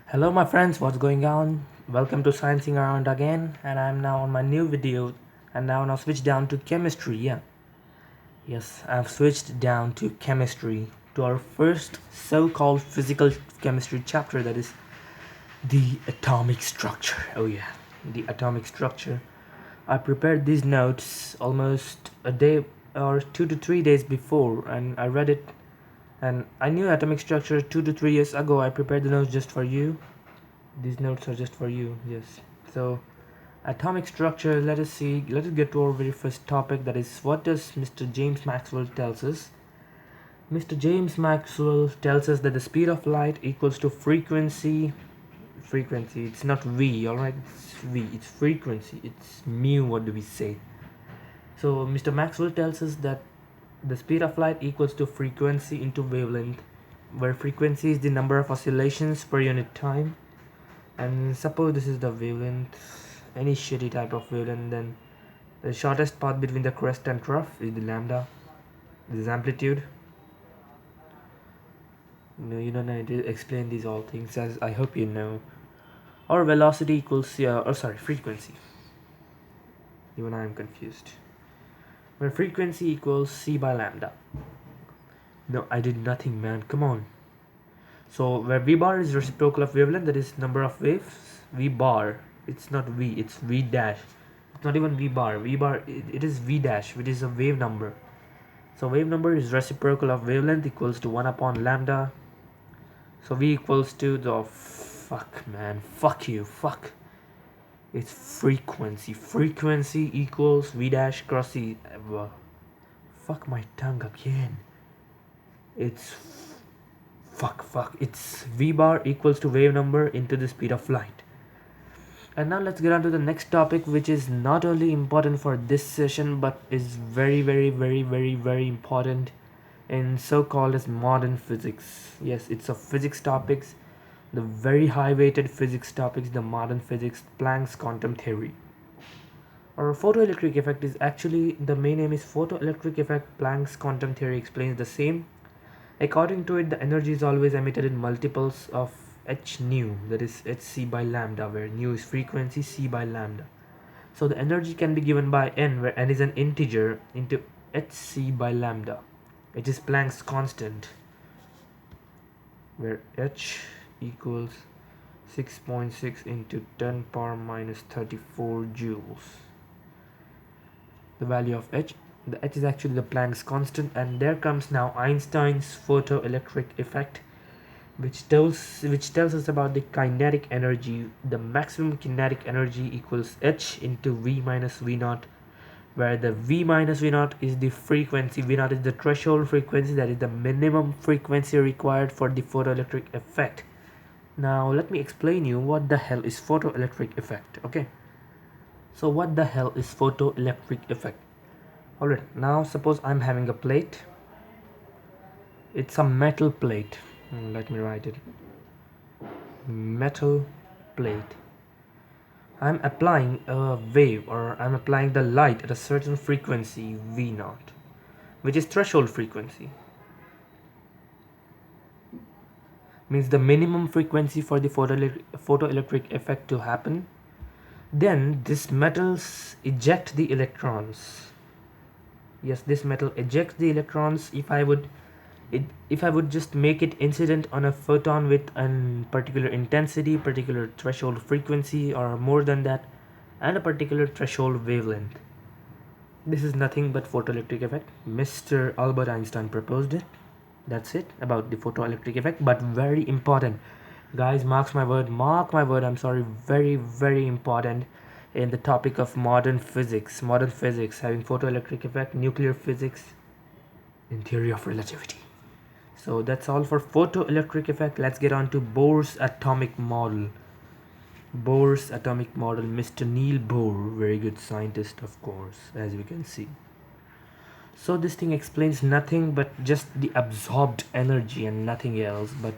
Hello my friends, what's going on? Welcome to Sciencing Around again, and I'm now on my new video, and now switch down to chemistry. Yes, I've switched down to chemistry, to our first so-called physical chemistry chapter, that is the atomic structure. Oh yeah, the atomic structure. I prepared these notes almost a day or 2 to 3 days before, and I read it, and I knew atomic structure 2 to 3 years ago. I prepared the notes just for you. These notes are just for you. Yes. So atomic structure, let us get to our very first topic, that is, what does Mr. James Maxwell tells us. Mr. James Maxwell tells us that the speed of light equals to frequency, it's not v, all right, it's v, it's frequency, it's mu, what do we say. So Mr. Maxwell tells us that the speed of light equals to frequency into wavelength, where frequency is the number of oscillations per unit time. And suppose this is the wavelength, any shitty type of wavelength, then the shortest path between the crest and trough is the lambda. This is amplitude. No, you don't need to explain these all things, as I hope you know. Or velocity equals, frequency. Even I am confused. Where frequency equals c by lambda. No, I did nothing, man, come on. So where v bar is reciprocal of wavelength, that is number of waves, v bar, it's not v, it's v dash. It's not even v bar. It is v dash, which is a wave number. So wave number is reciprocal of wavelength equals to 1 upon lambda. So v equals to the fuck, man, fuck you, fuck. It's frequency. Frequency equals v dash cross c. Fuck my tongue again. It's fuck. It's v bar equals to wave number into the speed of light. And now let's get on to the next topic, which is not only important for this session but is very important in so-called as modern physics. Yes, it's a physics topics, the very high weighted physics topics, the modern physics, Planck's quantum theory. Or photoelectric effect is actually, the main name is photoelectric effect. Planck's quantum theory explains the same. According to it, the energy is always emitted in multiples of h nu, that is hc by lambda, where nu is frequency, c by lambda. So the energy can be given by n, where n is an integer, into hc by lambda. It is Planck's constant, where h equals 6.6 into 10 power minus 34 joules. The value of h, the h is actually the Planck's constant. And there comes now Einstein's photoelectric effect, which tells us about the kinetic energy. The maximum kinetic energy equals h into v minus v naught, where the v minus v naught is the frequency. V naught is the threshold frequency, that is the minimum frequency required for the photoelectric effect. Now let me explain you what the hell is photoelectric effect. Okay, so what the hell is photoelectric effect? Alright, now suppose I'm having a plate. It's a metal plate. Let me write it. Metal plate. I'm applying a wave, or I'm applying the light at a certain frequency v naught, which is threshold frequency. Means the minimum frequency for the photoelectric effect to happen. Then this metals eject the electrons. Yes, this metal ejects the electrons. If I would just make it incident on a photon with a particular intensity, particular threshold frequency, or more than that, and a particular threshold wavelength. This is nothing but photoelectric effect. Mr. Albert Einstein proposed it. That's it about the photoelectric effect. But very important, guys, mark my word, I'm sorry, very important in the topic of modern physics, having photoelectric effect, nuclear physics, in theory of relativity. So that's all for photoelectric effect. Let's get on to Bohr's atomic model. Mr. Neil Bohr, very good scientist, of course, as we can see. So this thing explains nothing but just the absorbed energy and nothing else. But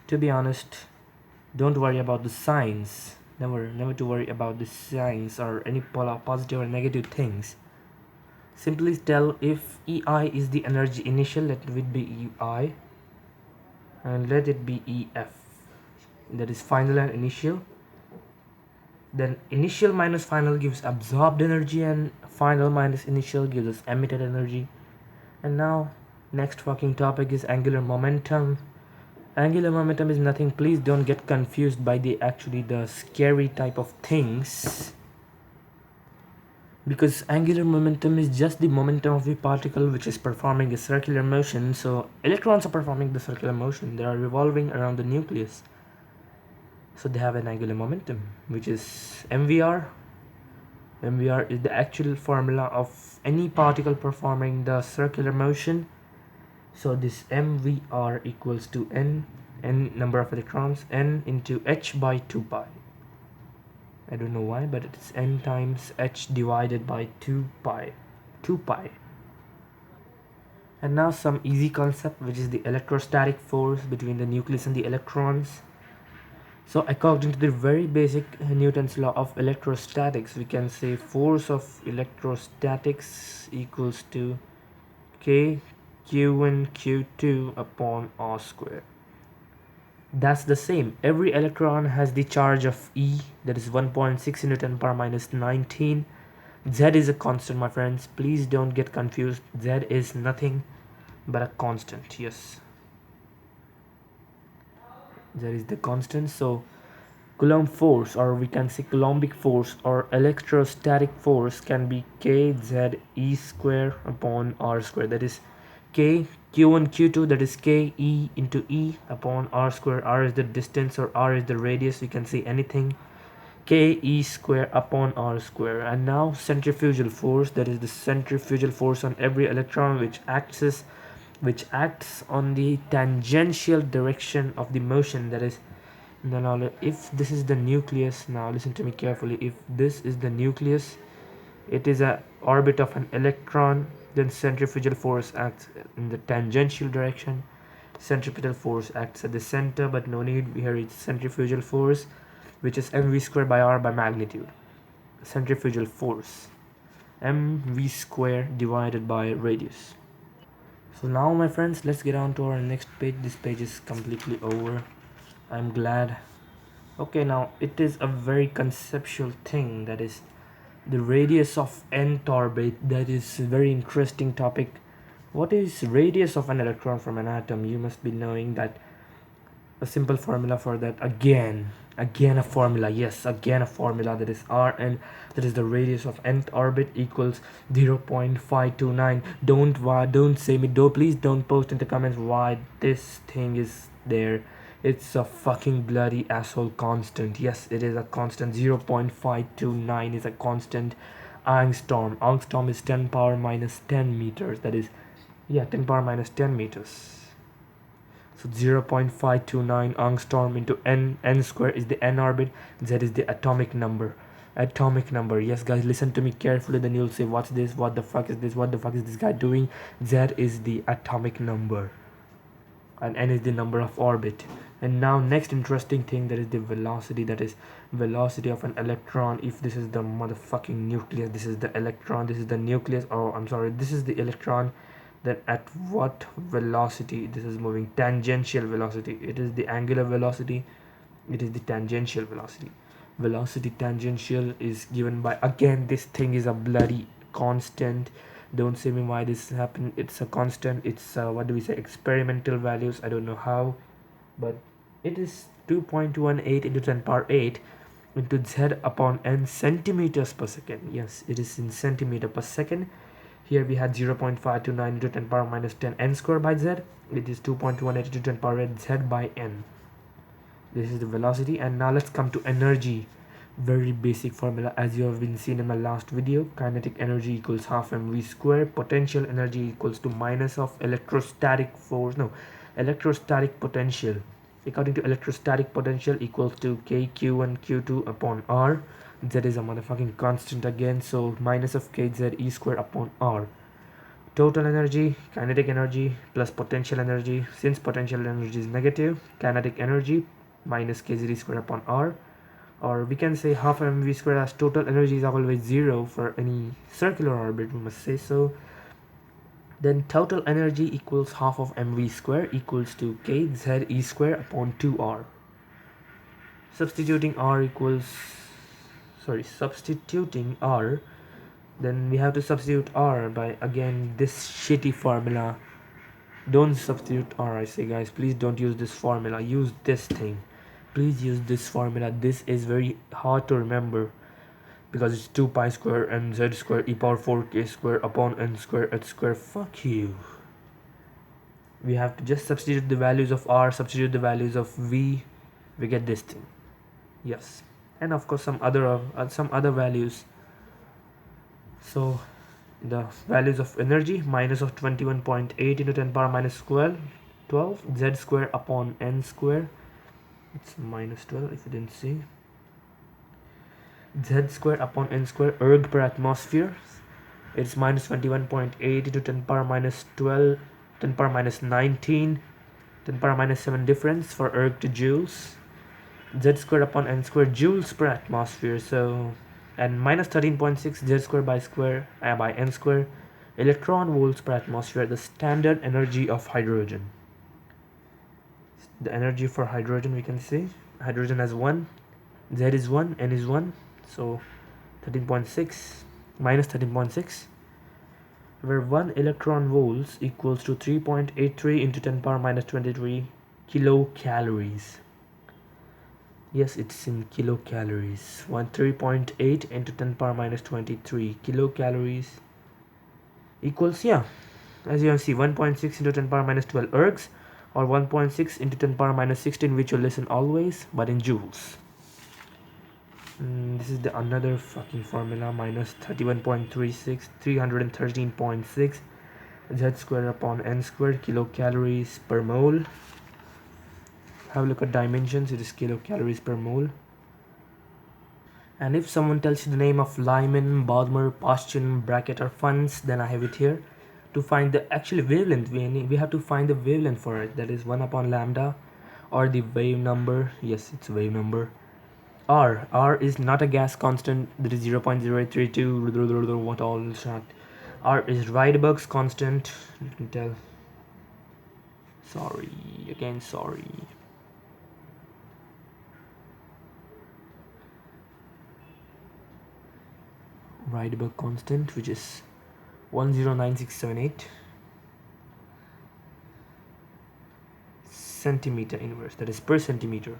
to be honest, don't worry about the signs. Never to worry about the signs or any positive or negative things. Simply tell if EI is the energy initial, let it be EI, and let it be EF. that is final and initial. Then initial minus final gives absorbed energy, and final minus initial gives us emitted energy. And now next fucking topic is angular momentum. Angular momentum is nothing, please don't get confused by the scary type of things, because angular momentum is just the momentum of the particle which is performing a circular motion. So electrons are performing the circular motion, they are revolving around the nucleus, so they have an angular momentum, which is mvr. Mvr is the actual formula of any particle performing the circular motion. So this mvr equals to n number of electrons, n into h by 2 pi. I don't know why, but it's n times h divided by 2 pi. 2 pi. And now some easy concept, which is the electrostatic force between the nucleus and the electrons. So according to the very basic Newton's law of electrostatics, we can say force of electrostatics equals to k q1 q2 upon r square. That's the same. Every electron has the charge of E, that is 1.6 into 10 power minus 19. Z is a constant, my friends. Please don't get confused. Z is nothing but a constant. Yes, Z is the constant. So Coulomb force, or we can say Coulombic force or electrostatic force, can be kz e square upon r square. That is k q1 q2, that is k e into e upon r square. R is the distance or r is the radius, you can say anything. K e square upon r square. And now centrifugal force, that is the centrifugal force on every electron which acts on the tangential direction of the motion. That is, now if this is the nucleus, now listen to me carefully, if this is the nucleus, it is a orbit of an electron, then centrifugal force acts in the tangential direction. Centripetal force acts at the center, but no need, here it's centrifugal force, which is mv square by r by magnitude. Centrifugal force, mv square divided by radius. So now my friends, let's get on to our next page. This page is completely over, I'm glad. Okay, now it is a very conceptual thing, that is the radius of nth orbit. That is a very interesting topic. What is radius of an electron from an atom? You must be knowing that a simple formula for that, again a formula, yes, again a formula, that is rn, that is the radius of nth orbit, equals 0.529. Don't say me, please don't post in the comments why this thing is there. It's a fucking bloody asshole constant. Yes, it is a constant. 0.529 is a constant. Angstrom is 10 power minus 10 meters. That is, yeah, 10 power minus 10 meters. So 0.529 angstrom into n square is the n orbit. Z is the atomic number. Atomic number. Yes, guys, listen to me carefully. Then you'll say, what's this? What the fuck is this? What the fuck is this guy doing? Z is the atomic number, and n is the number of orbit. And now next interesting thing, that is the velocity. That is velocity of an electron. If this is the motherfucking nucleus, this is the electron, this is the nucleus, or I'm sorry, this is the electron, then at what velocity this is moving? Tangential velocity. It is the angular velocity, it is the tangential velocity. Velocity tangential is given by, again, this thing is a bloody constant. Don't say me why this happened. It's a constant. It's what do we say, experimental values, I don't know how, but it is 2.18 into 10 power 8 into z upon n centimeters per second. Yes, it is in centimeter per second. Here we had 0.529 into 10 power minus 10 n square by z. It is 2.18 into 10 power 8 z by n. This is the velocity. And now let's come to energy. Very basic formula, as you have been seen in my last video. Kinetic energy equals half mv square. Potential energy equals to minus of electrostatic force, no, electrostatic potential. According to electrostatic potential equals to k q1 q2 upon r. Z is a motherfucking constant again, so minus of kz e square upon r. Total energy, kinetic energy plus potential energy. Since potential energy is negative, kinetic energy minus kz e square upon r. Or we can say half mv square, as total energy is always zero for any circular orbit, we must say so. Then total energy equals half of mv square equals to k z e square upon 2r. Substituting R equals, substituting R, then we have to substitute R by again this shitty formula. Don't substitute R, I say, guys, please don't use this formula, use this thing. Please use this formula. This is very hard to remember because it's 2 pi square and z square e power 4 k square upon n square h square. Fuck you. We have to just substitute the values of R, substitute the values of V, we get this thing. Yes, and of course some other values. So the values of energy, minus of 21.8 into 10 power minus 12 z square upon n square. It's minus 12 if you didn't see. Z square upon n square erg per atmosphere. It's minus 21.8 into 10 power minus 12, 10 power minus 19, 10 power minus 7 difference for erg to joules. Z square upon n square joules per atmosphere. So, and minus 13.6 z square by n square electron volts per atmosphere, the standard energy of hydrogen. The energy for hydrogen, we can see hydrogen has 1, Z is 1, N is 1, so 13.6 minus 13.6, where 1 electron volts equals to 3.83 into 10 power minus 23 kilocalories. Yes, it's in kilocalories. 3.8 into 10 power minus 23 kilocalories equals, yeah, as you can see, 1.6 into 10 power minus 12 ergs, or 1.6 into 10 power minus 16, which you listen always, but in joules. This is the another fucking formula, minus 31.36, 313.6 z square upon n square kilocalories per mole. Have a look at dimensions, it is kilocalories per mole. And if someone tells you the name of Lyman, Balmer, Paschen, bracket or Funds, then I have it here. To find the actual wavelength, we have to find the wavelength for it, that is 1 upon lambda, or the wave number. Yes, it's wave number. R is not a gas constant, that is 0.0832, what all shot. R is Rydberg's constant, you can tell. Sorry. Rydberg constant, which is 109678 centimeter inverse, that is per centimeter.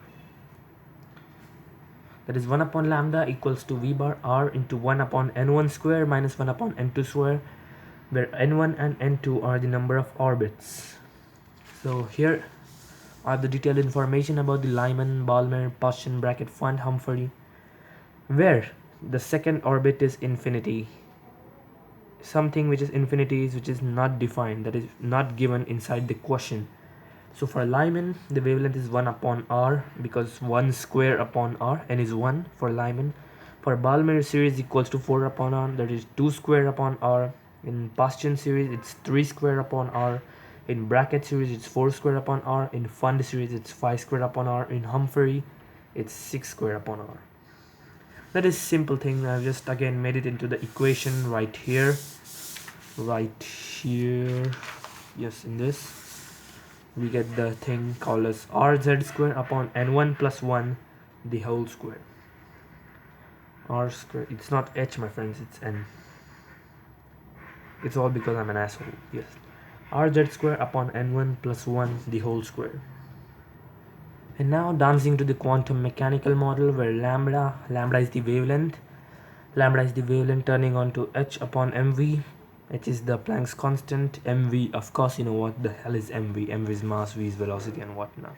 That is 1 upon lambda equals to V bar R into 1 upon N1 square minus 1 upon N2 square, where N1 and N2 are the number of orbits. So here are the detailed information about the Lyman, Balmer, Paschen, bracket, Fund, Humphrey, where the second orbit is infinity. Something which is infinity is which is not defined, that is not given inside the question. So for Lyman, the wavelength is 1 upon R, because 1 square upon R, N is 1 for Lyman. For Balmer series equals to 4 upon R, that is 2 square upon R. In Paschen series, it's 3 square upon R. In bracket series, it's 4 square upon R. In Fund series, it's 5 square upon R. In Humphrey, it's 6 square upon R. That is simple thing. I've just again made it into the equation right here. Yes, in this we get the thing called as RZ square upon N1 plus 1 the whole square. R square, it's not H, my friends, it's N. It's all because I'm an asshole. Yes, RZ square upon N1 plus 1 the whole square. And now dancing to the quantum mechanical model, where lambda is the wavelength. Lambda is the wavelength turning on to H upon mv. H is the Planck's constant. mv, of course, you know what the hell is mv. mv is mass, v is velocity and whatnot.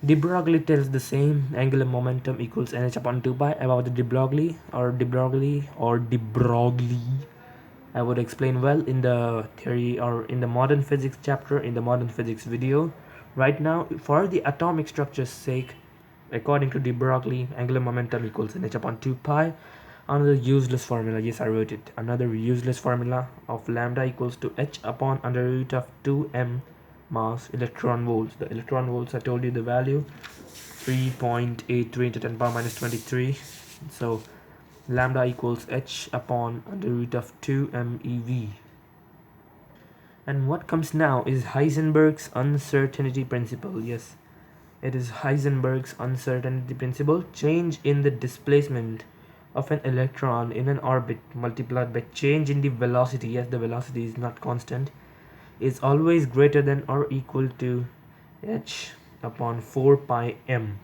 De Broglie tells the same. Angular momentum equals nh upon 2 pi. About the de Broglie, I would explain well in the theory or in the modern physics chapter, in the modern physics video. Right now, for the atomic structure's sake, according to de Broglie, angular momentum equals nh upon 2 pi. Another useless formula, yes, I wrote it. Another useless formula of lambda equals to h upon under root of 2m mass electron volts. The electron volts, I told you the value, 3.83 into 10 power minus 23. So lambda equals h upon under root of 2m eV. And what comes now is Heisenberg's uncertainty principle. Yes, It is Heisenberg's uncertainty principle. Change in the displacement of an electron in an orbit multiplied by change in the velocity, as the velocity is not constant, is always greater than or equal to h upon 4 pi m,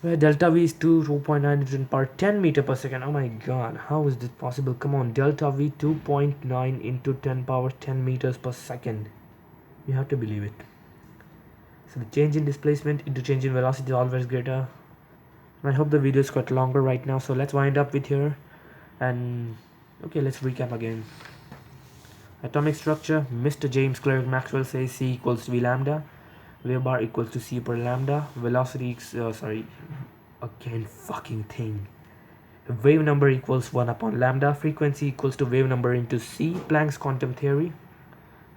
where delta v is 2.9 Newton per 10 meter per second. Oh my god, how is this possible? Come on, delta v 2.9 into 10 power 10 meters per second. You have to believe it. So the change in displacement into change in velocity is always greater. And I hope the video is quite longer right now, so let's wind up with here. And okay, let's recap again. Atomic structure: Mr. James Clerk Maxwell says C equals to V lambda, wave bar equals to C per lambda, velocity again fucking thing, wave number equals 1 upon lambda, frequency equals to wave number into C, Planck's quantum theory,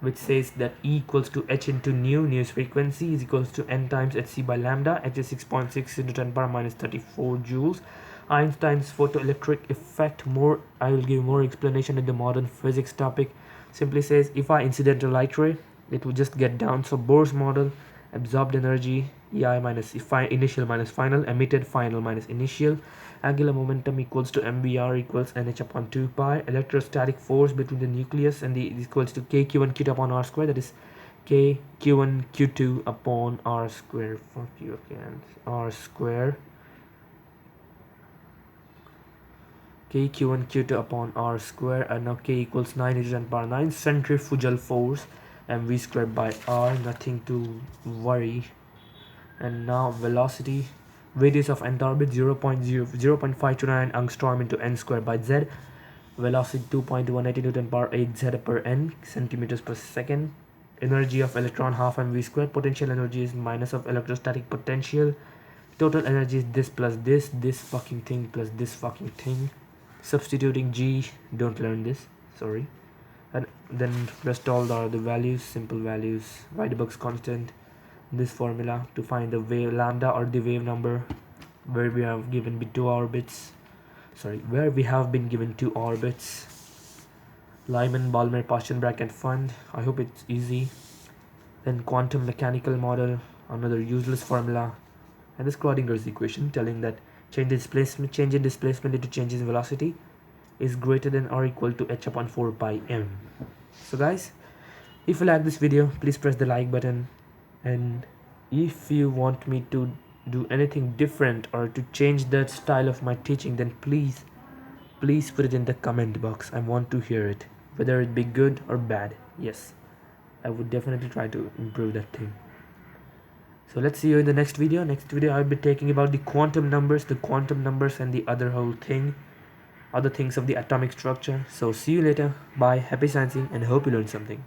which says that E equals to h into nu, is frequency, is equals to n times hc by lambda, h is 6.6 into 10 power minus 34 joules. Einstein's photoelectric effect. I will give more explanation in the modern physics topic. Simply says if I incidental light ray, it will just get down. So Bohr's model: absorbed energy EI minus initial minus final, emitted final minus initial, angular momentum equals to mvr equals nh upon 2 pi, electrostatic force between the nucleus and the is equals to k q1 q2 upon r square, that is k q1 q2 upon r square. Fuck you again, r square, k q1 q2 upon r square, and now k equals 9 into 10 power 9, centrifugal force mv squared by r, nothing to worry. And now velocity: radius of nth orbit 0.529 angstrom into n squared by z, velocity 2.180 into 10 power 8 z per n centimeters per second, energy of electron half mv squared, potential energy is minus of electrostatic potential, total energy is this plus this fucking thing plus this fucking thing, substituting g, don't learn this, sorry. And then rest all are the values, simple values. Rydberg's constant, this formula to find the wave lambda or the wave number, where we have given where we have been given two orbits. Lyman Balmer Paschen bracket fund, I hope it's easy. Then quantum mechanical model, another useless formula, and the Schrodinger's equation telling that change in displacement into change in velocity is greater than or equal to h upon 4 pi m. So guys, if you like this video, please press the like button, and if you want me to do anything different or to change that style of my teaching, then please put it in the comment box. I want to hear it, whether it be good or bad. Yes, I would definitely try to improve that thing. So let's see you in the next video. I'll be talking about the quantum numbers and the other things of the atomic structure. So see you later. Bye. Happy sciencing and hope you learned something.